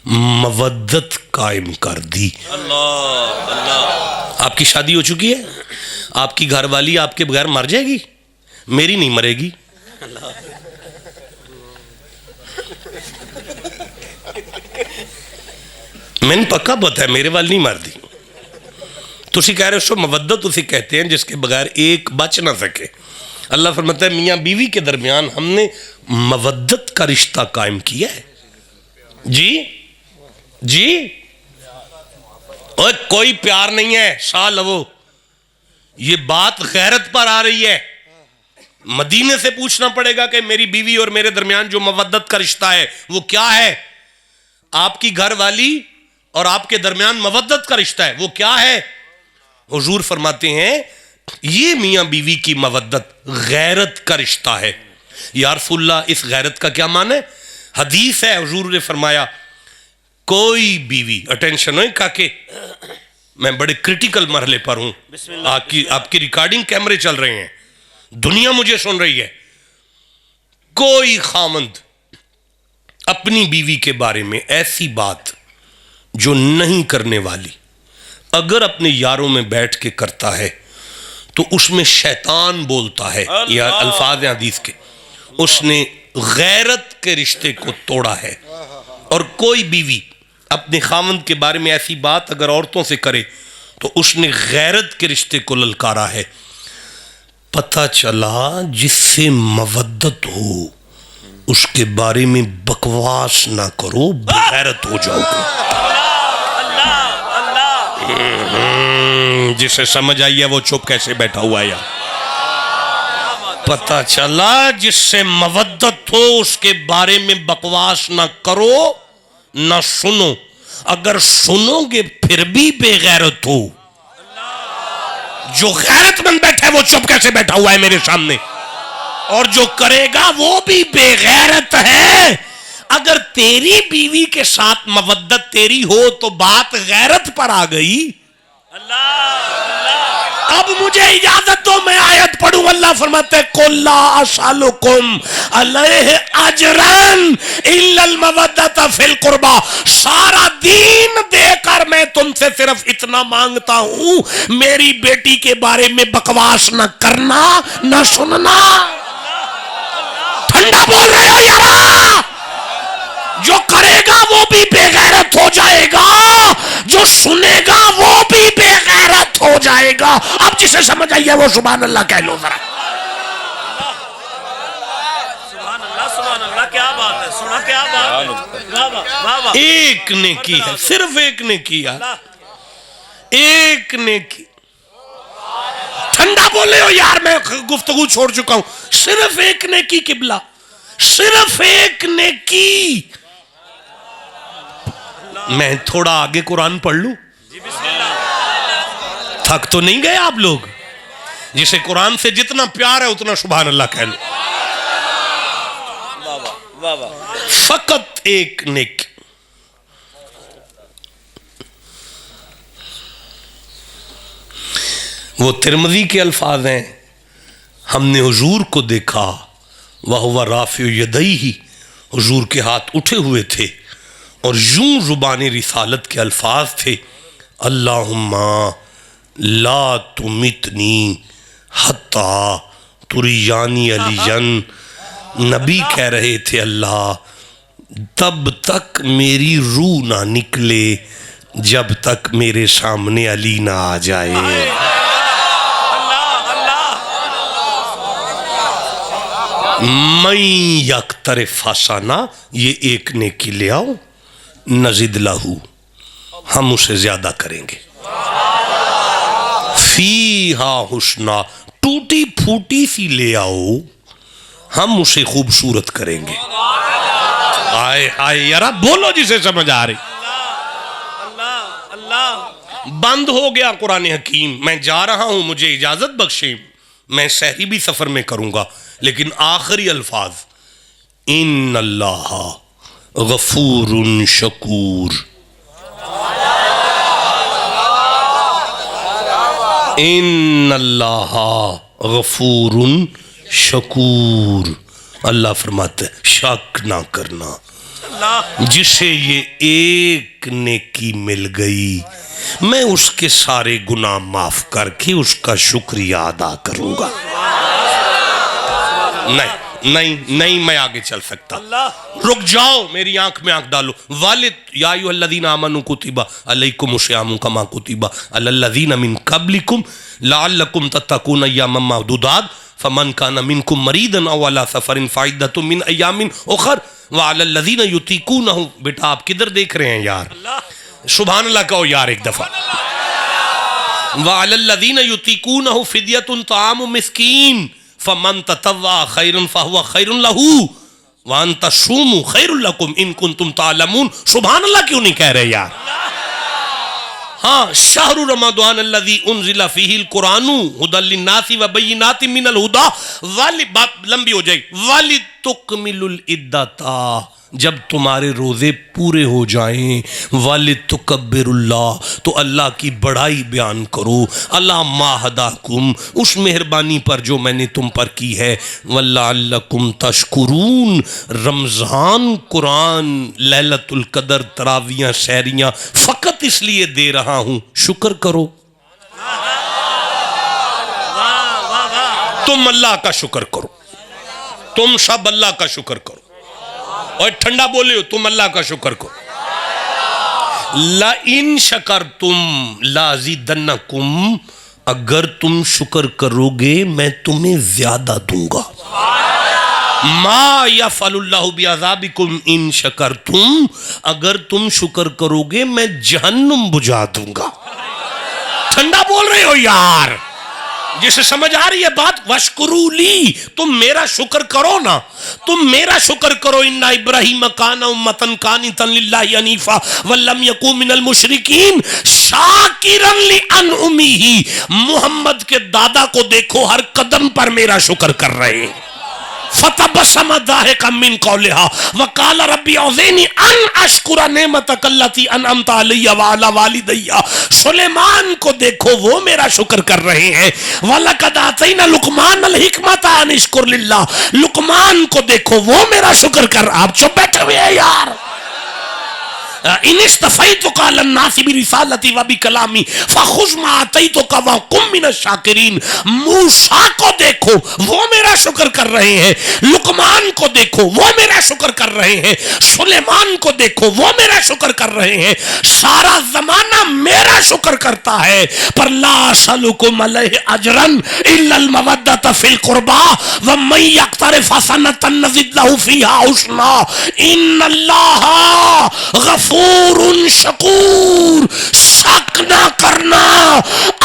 مودت قائم کر دی. اللہ اللہ. آپ کی شادی ہو چکی ہے, آپ کی گھر والی آپ کے بغیر مر جائے گی؟ میری نہیں مرے گی. میں نے پکا پتہ ہے میرے والی نہیں مردی. تسی کہہ رہے ہو سو مودت اسے کہتے ہیں جس کے بغیر ایک بچ نہ سکے. اللہ فرماتا ہے میاں بیوی کے درمیان ہم نے مودت کا رشتہ قائم کیا ہے. جی جی, اوہ کوئی پیار نہیں ہے, سا لو. یہ بات غیرت پر آ رہی ہے. مدینے سے پوچھنا پڑے گا کہ میری بیوی اور میرے درمیان جو مودت کا رشتہ ہے وہ کیا ہے. آپ کی گھر والی اور آپ کے درمیان مودت کا رشتہ ہے وہ کیا ہے؟ حضور فرماتے ہیں یہ میاں بیوی کی مودت غیرت کا رشتہ ہے. یا رسول اللہ, اس غیرت کا کیا معنی ہے؟ حدیث ہے, حضور نے فرمایا کوئی بیوی, اٹینشن ہوئے کاکے, میں بڑے کرٹیکل مرحلے پر ہوں, آپ کی ریکارڈنگ کیمرے چل رہے ہیں, دنیا مجھے سن رہی ہے. کوئی خامند اپنی بیوی کے بارے میں ایسی بات جو نہیں کرنے والی اگر اپنے یاروں میں بیٹھ کے کرتا ہے تو اس میں شیطان بولتا ہے. یا الفاظ ہیں حدیث کے, اس نے غیرت کے رشتے کو توڑا ہے. اور کوئی بیوی اپنے خاوند کے بارے میں ایسی بات اگر عورتوں سے کرے تو اس نے غیرت کے رشتے کو للکارا ہے. پتہ چلا جس سے مودت ہو اس کے بارے میں بکواس نہ کرو, بغیرت ہو جاؤ گے. جسے سمجھ آئی ہے وہ چپ کیسے بیٹھا ہوا ہے. پتہ چلا جس سے مودت ہو اس کے بارے میں بکواس نہ کرو نہ سنو. اگر سنو گے پھر بھی بے غیرت ہو. جو غیرت مند بیٹھا ہے وہ چپ کیسے بیٹھا ہوا ہے میرے سامنے, اور جو کرے گا وہ بھی بے غیرت ہے. اگر تیری بیوی کے ساتھ مودت تیری ہو تو بات غیرت پر آ گئی, اب مجھے اجازت دو میں آیت پڑھوں. اللہ فرماتے قل لا اسالکم علیہ اجرا الا المودۃ فی القربى. سارا دین دے کر میں تم سے صرف اتنا مانگتا ہوں میری بیٹی کے بارے میں بکواس نہ کرنا نہ سننا. ٹھنڈا بول رہے ہو یارا؟ جو کرے گا وہ بھی بے غیرت ہو جائے گا, جو سنے گا وہ بھی بے غیرت ہو جائے گا. اب جسے سمجھ آئی ہے وہ سبحان اللہ کہہ لو ذرا. سبحان اللہ, کیا بات ہے, سنا کیا بات ہے. ایک نے کی ہے, صرف ایک نے کیا, ایک نے کی. ٹھنڈا بولے ہو یار, میں گفتگو چھوڑ چکا ہوں. صرف ایک نے کی قبلہ, صرف ایک نے کی. میں تھوڑا آگے قرآن پڑھ لوں؟ تھک تو نہیں گئے آپ لوگ؟ جسے قرآن سے جتنا پیار ہے اتنا سبحان اللہ کہہ لو. فقط ایک نیک. وہ ترمذی کے الفاظ ہیں, ہم نے حضور کو دیکھا وَهُوَ رَافِعُ يَدَيْهِ, حضور کے ہاتھ اٹھے ہوئے تھے اور یوں زبان رسالت کے الفاظ تھے اللہم لا تمتنی حتی تریانی علیجن. نبی کہہ رہے تھے اللہ تب تک میری روح نہ نکلے جب تک میرے سامنے علی نہ آ جائے. میں یکترف حسنا, یہ ایک نیکی لے آؤ, نزد لہو, ہم اسے زیادہ کریں گے. فیہا حسنا, ٹوٹی پھوٹی سی لے آؤ, ہم اسے خوبصورت کریں گے. آئے آئے یارا بولو جسے سمجھ آ رہی. بند ہو گیا قرآن حکیم. میں جا رہا ہوں, مجھے اجازت بخشیں, میں سحری بھی سفر میں کروں گا, لیکن آخری الفاظ ان اللہ غفور شکور. ان اللہ غفور شکور. اللہ فرماتا ہے شک نہ کرنا, جسے یہ ایک نیکی مل گئی میں اس کے سارے گناہ معاف کر کے اس کا شکریہ ادا کروں گا. نہیں میں آگے چل سکتا. رک جاؤ, میری آنکھ میں آنکھ ڈالو. والد یا ایھا الذین آمنوا کتب علیکم الصیام کما کتب علی الذین من قبلکم لعلکم تتقون ایاما معدودات فمن کان منکم مریضا او علی سفر فعدۃ من ایام اخر وعلی الذین یطیقونہ. بیٹا آپ کدھر دیکھ رہے ہیں یار؟ سبحان اللہ کہو یار ایک دفعہ. وعلی الذین یطیقونہ فدیۃ طعام مسکین فمن تطوع خیرا فہو خیر لہ وان تصوموا خیر لکم ان کنتم تعلمون. سبحان اللہ کیوں نہیں کہہ رہے یار؟ ہاں, شہر رمضان الذی انزل فیہ القرآن ھدی للناس وبینات من الھدی, بات لمبی ہو جائے, وَلِتُکْمِلُ الْعِدَّةَ, جب تمہارے روزے پورے ہو جائیں, وَلِتُکَبِّرُ اللہ, تو اللہ کی بڑائی بیان کرو, اللہ ما ہداکم, اس مہربانی پر جو میں نے تم پر کی ہے, وَلَعَلَّکُمْ تَشْکُرُونَ. رمضان, قرآن, لیلۃ القدر, تراویحاں, سحریاں فقط اس لیے دے رہا ہوں شکر کرو. تم اللہ کا شکر کرو, تم سب اللہ کا شکر کرو. اور ٹھنڈا بولے ہو, تم اللہ کا شکر کرو. لَإِن شَكَرْتُمْ لَأَزِيدَنَّكُمْ, اگر تم شکر کرو گے میں تمہیں زیادہ دوں گا. مَا يَفْعَلُ اللَّهُ بِعَذَابِكُمْ إِن شَكَرْتُمْ, اگر تم شکر کرو گے میں جہنم بجھا دوں گا. ٹھنڈا بول رہے ہو یار؟ جسے سمجھ آ رہی ہے بات؟ وَاشْكُرُوا لِي, تم میرا شکر کرو نا, تم میرا شکر کرو. اِنَّ إِبْرَاهِيمَ كَانَ أُمَّةً قَانِتًا لِلَّهِ حَنِيفًا وَلَمْ يَكُن مِّنَ الْمُشْرِكِينَ شَاكِرًا لِأَنْعُمِهِ. محمد کے دادا کو دیکھو ہر قدم پر میرا شکر کر رہے ہیں. فتبسم ضاحكا من قولها وقال ربي أوزعني أن أشكر نعمتك التي أنعمت علي وعلى والدي. سلیمان کو دیکھو وہ میرا شکر کر رہے ہیں. وَلَقَدْ آتَيْنَا لُقْمَانَ الْحِكْمَةَ أَنِ اشْكُرْ لِلَّهِ. لقمان کو دیکھو وہ میرا شکر کر. آپ چپ بیٹھے ہوئے ہیں یار. ان اصطفیتک علی الناس برسالتی و بکلامی فخذ ما آتیتک وکن من الشاکرین. موسیٰ کو دیکھو وہ میرا شکر کر رہے ہیں. لقمان کو دیکھو وہ میرا شکر کر رہے ہیں. سلیمان کو دیکھو وہ میرا شکر کر رہے ہیں. سارا زمانہ میرا شکر کرتا ہے. پر لا اسألکم علیہ اجرا الا المودۃ فی القربى ومن یقترف حسنۃ نزد له فیہا حسنا ان اللہ غفور شکور. شک نہ کرنا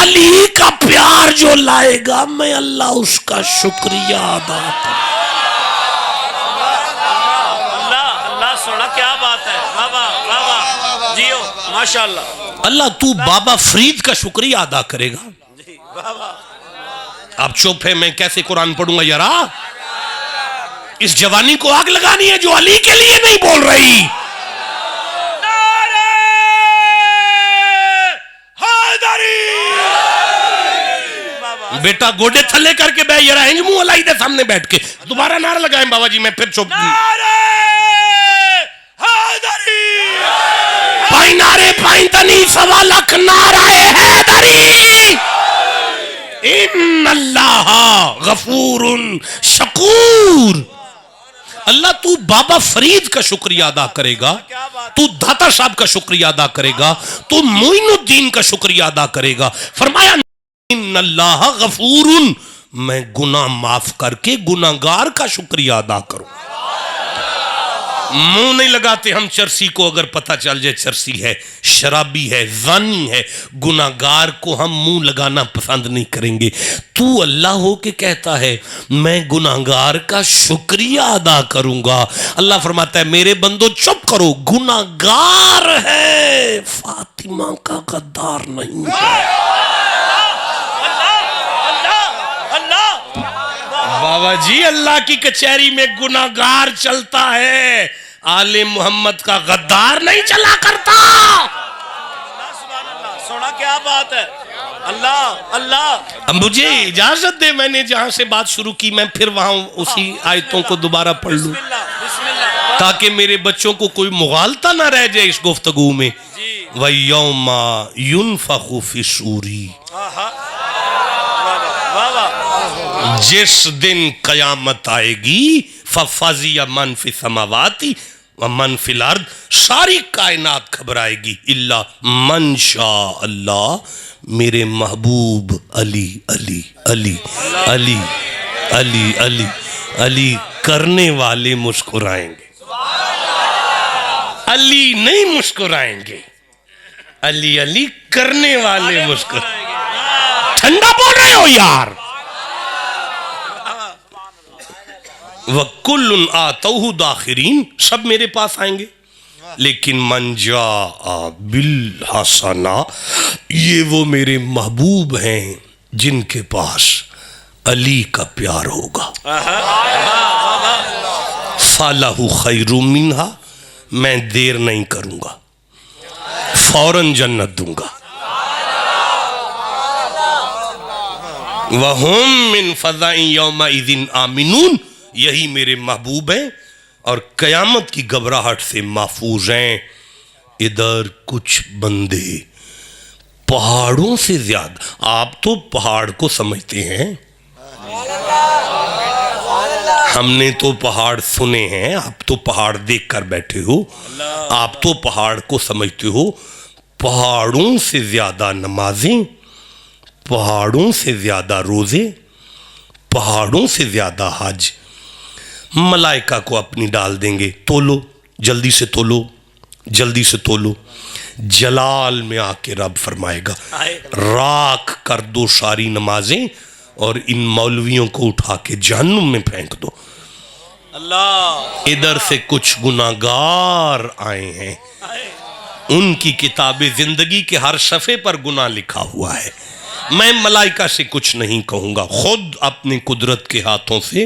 علی کا پیار جو لائے گا میں اللہ اس کا شکریہ ادا کروں. اللہ اللہ سونا کیا بات ہے. بابا بابا جیو ماشاءاللہ. اللہ تو بابا فرید کا شکریہ ادا کرے گا. آپ چپ ہے میں کیسے قرآن پڑھوں گا یارا. اس جوانی کو آگ لگانی ہے جو علی کے لیے نہیں بول رہی. بیٹا گوڈے تھلے کر کے بے یرا ہنج منہ الائی دے سامنے بیٹھ کے دوبارہ نعرہ لگائیں بابا جی میں پھر چپ. پائیں نعرے پائیں تنی سوا لکھ نعرہ حیدری. ان اللہ غفور شکور. اللہ تو بابا فرید کا شکریہ ادا کرے گا. تو داتا صاحب کا شکریہ ادا کرے گا. تو معین الدین کا شکریہ ادا کرے گا. فرمایا ان اللہ غفور. میں گناہ معاف کر کے گناہگار کا شکریہ ادا کروں. منہ نہیں لگاتے ہم چرسی کو. اگر پتہ چل جائے چرسی ہے, شرابی ہے, زانی ہے, گناہگار کو ہم منہ لگانا پسند نہیں کریں گے. تو اللہ ہو کے کہتا ہے میں گناہگار کا شکریہ ادا کروں گا. اللہ فرماتا ہے میرے بندو چپ کرو, گناہگار ہے فاطمہ کا غدار نہیں ہے. بابا جی اللہ کی کچہری میں گناہگار چلتا ہے, آل محمد کا غدار نہیں چلا کرتا. سونا کیا بات ہے. اللہ اللہ اب مجھے اجازت دے, میں نے جہاں سے بات شروع کی میں پھر وہاں اسی آیتوں کو دوبارہ پڑھ لوں تاکہ میرے بچوں کو کوئی مغالطہ نہ رہ جائے اس گفتگو میں. وَيَوْمَ يُنفَخُ فِي الصُّورِ. جس دن قیامت آئے گی فَفَزِعَ مَنْ فِي السَّمَاوَاتِ وَمَنْ فِي الْأَرْضِ. ساری کائنات گھبرائے گی الا من شاء اللہ. میرے محبوب علی علی علی علی علی علی علی کرنے والے مسکرائیں گے. علی نہیں مسکرائیں گے, علی علی کرنے والے مسکرائیں گے. ٹھنڈا بول رہے ہو یار. وَكُلٌّ آتَوْهُ دَاخِرِينَ. سب میرے پاس آئیں گے. لیکن من جاء بالحسنہ, یہ وہ میرے محبوب ہیں جن کے پاس علی کا پیار ہوگا. فَلَهُ خَيْرٌ مِّنْهَا. میں دیر نہیں کروں گا, فوراً جنت دوں گا. وَهُم مِّن فَزَعٍ يَوْمَئِذٍ آمِنُونَ. یہی میرے محبوب ہیں اور قیامت کی گھبراہٹ سے محفوظ ہیں. ادھر کچھ بندے پہاڑوں سے زیادہ, آپ تو پہاڑ کو سمجھتے ہیں, ہم نے تو پہاڑ سنے ہیں, آپ تو پہاڑ دیکھ کر بیٹھے ہو, آپ تو پہاڑ کو سمجھتے ہو. پہاڑوں سے زیادہ نمازیں, پہاڑوں سے زیادہ روزے, پہاڑوں سے زیادہ حج. ملائکہ کو اپنی ڈال دیں گے, تولو جلدی سے, تولو جلدی سے تولو. جلال میں آ کے رب فرمائے گا راکھ کر دو ساری نمازیں اور ان مولویوں کو اٹھا کے جہنم میں پھینک دو. اللہ. ادھر سے کچھ گناہگار آئے ہیں, ان کی کتاب زندگی کے ہر صفحے پر گناہ لکھا ہوا ہے. میں ملائکہ سے کچھ نہیں کہوں گا, خود اپنی قدرت کے ہاتھوں سے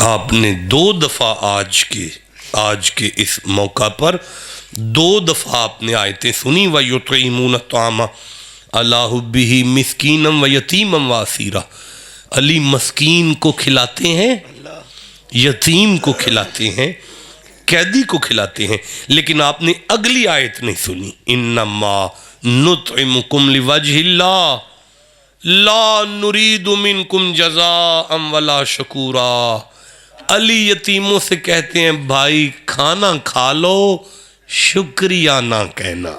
آپ نے 2 دفعہ آج کے اس موقع پر 2 دفعہ آپ نے آیتیں سنی وَيُطْعِمُونَ الطَّعَامَ عَلَىٰ حُبِّهِ مِسْكِينًا وَيَتِيمًا وَأَسِيرًا، علی مسکین کو کھلاتے ہیں، یتیم کو کھلاتے ہیں، قیدی کو کھلاتے ہیں، لیکن آپ نے اگلی آیت نہیں سنی انما نطعمکم لوجہ اللہ لا نرید منکم جزاء ولا شکورا۔ علی یتیموں سے کہتے ہیں بھائی کھانا کھا لو، شکریہ نہ کہنا۔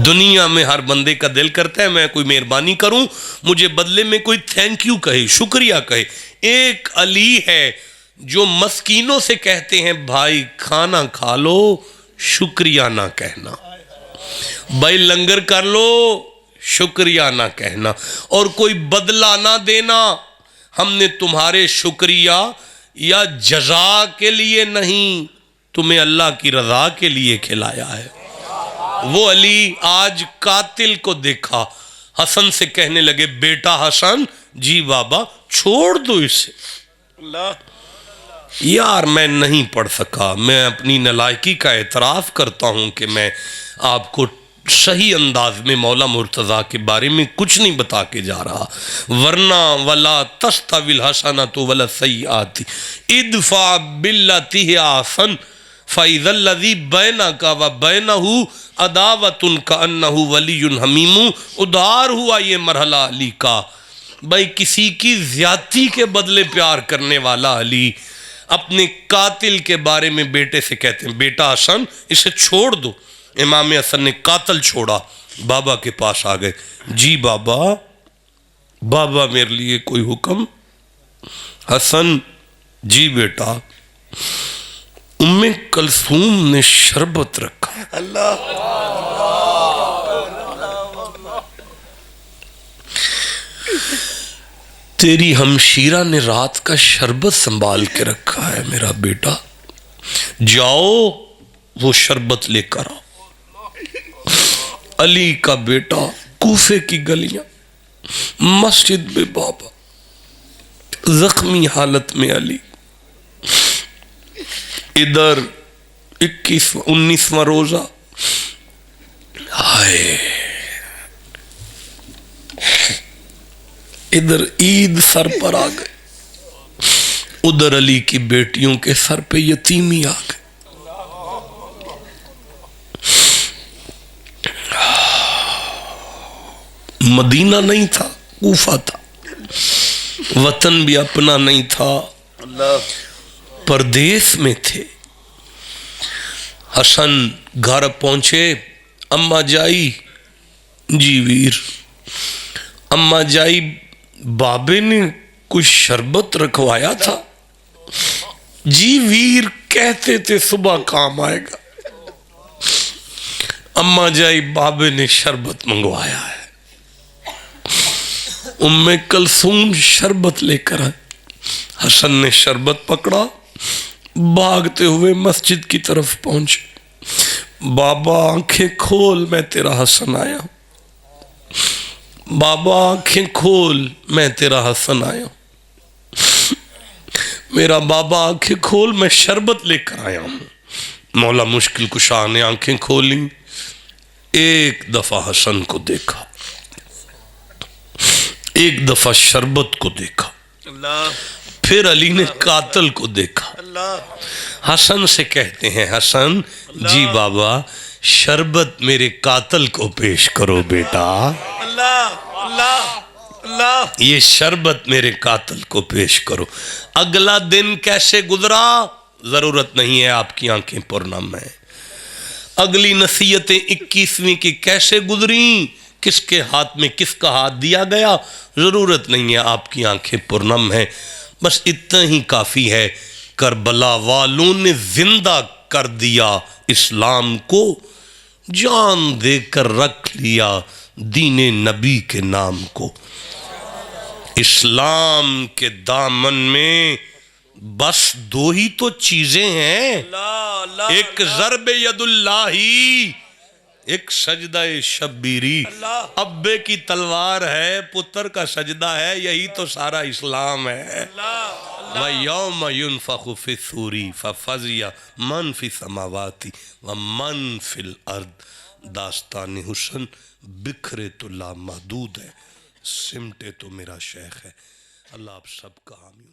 دنیا میں ہر بندے کا دل کرتا ہے میں کوئی مہربانی کروں، مجھے بدلے میں کوئی تھینک یو کہے، شکریہ کہے۔ ایک علی ہے جو مسکینوں سے کہتے ہیں بھائی کھانا کھا لو، شکریہ نہ کہنا، بھائی لنگر کر لو، شکریہ نہ کہنا، اور کوئی بدلہ نہ دینا۔ ہم نے تمہارے شکریہ یا جزا کے لیے نہیں، تمہیں اللہ کی رضا کے لیے کھلایا ہے۔ وہ علی آج قاتل کو دیکھا، حسن سے کہنے لگے بیٹا حسن، جی بابا چھوڑ دو اسے۔ اللہ یار میں نہیں پڑھ سکا، میں اپنی نالائکی کا اعتراف کرتا ہوں کہ میں آپ کو صحیح انداز میں مولا مرتضیٰ کے بارے میں کچھ نہیں بتا کے جا رہا، ورنہ وَلَا تَسْتَوِي الْحَسَنَةُ وَلَا السَّيِّئَاتُ اِدْفَعْ بِالَّتِي هِیَ أَحْسَنُ فَإِذَا الَّذِي بَيْنَكَ وَبَيْنَهُ عَدَاوَةٌ كَأَنَّهُ وَلِيٌّ حَمِیمٌ۔ ادھار ہوا یہ مرحلہ علی کا، بھائی کسی کی زیادتی کے بدلے پیار کرنے والا علی اپنے قاتل کے بارے میں بیٹے سے کہتے ہیں بیٹا حسن اسے چھوڑ دو۔ امام حسن نے قاتل چھوڑا، بابا کے پاس آ گئے، جی بابا، بابا میرے لیے کوئی حکم؟ حسن جی بیٹا، ام کلثوم نے شربت رکھا۔ اللہ تیری ہمشیرہ نے رات کا شربت سنبھال کے رکھا ہے میرا بیٹا، جاؤ وہ شربت لے کر آؤ۔ علی کا بیٹا، کوفے کی گلیاں، مسجد میں بابا، زخمی حالت میں علی، ادھر 19واں روزہ، ہائے ادھر عید سر پر آ گئے، ادھر علی کی بیٹیوں کے سر پہ یتیمی آ گئے۔ مدینہ نہیں تھا، کوفہ تھا، وطن بھی اپنا نہیں تھا، پردیس میں تھے۔ حسن گھر پہنچے، اماں جائی، جی ویر، اماں جائی بابے نے کچھ شربت رکھوایا تھا؟ جی ویر کہتے تھے صبح کام آئے گا۔ اماں جائی بابے نے شربت منگوایا ہے۔ ام کلثوم شربت لے کر آئے، حسن نے شربت پکڑا، بھاگتے ہوئے مسجد کی طرف پہنچے، بابا آنکھیں کھول میں تیرا حسن آیا ہوں، بابا آنکھیں کھول میں تیرا حسن آیا ہوں، میرا بابا آنکھیں کھول میں شربت لے کر آیا ہوں۔ مولا مشکل کشا نے آنکھیں کھولیں، ایک دفعہ حسن کو دیکھا، ایک دفعہ شربت کو دیکھا، پھر علی نے قاتل کو دیکھا۔ حسن سے کہتے ہیں حسن جی بابا شربت میرے قاتل کو پیش کرو بیٹا، یہ شربت میرے قاتل کو پیش کرو۔ اگلا دن کیسے گزرا ضرورت نہیں ہے آپ کی آنکھیں پرنم ہیں۔ اگلی نصیحتیں 21ویں کی کیسے گزریں، کس کے ہاتھ میں کس کا ہاتھ دیا گیا ضرورت نہیں ہے، آپ کی آنکھیں پرنم ہیں۔ بس اتنا ہی کافی ہے، کربلا والوں نے زندہ کر دیا اسلام کو، جان دے کر رکھ لیا دین نبی کے نام کو۔ اسلام کے دامن میں بس 2 ہی تو چیزیں ہیں، ایک ضرب ید اللہ، ایک سجدہ شبیری، اللہ۔ ابے کی تلوار ہے، پتر کا سجدہ ہے، یہی تو سارا اسلام ہے۔ وَيَوْمَ يُنفَخُ فِي الصُّورِ فَفَزِعَ مَنْ فِي السَّمَاوَاتِ وَمَنْ فِي الْأَرْضِ۔ داستان حسن بکھرے تو لامحدود ہے، سمٹے تو میرا شیخ ہے۔ اللہ آپ سب کا حامی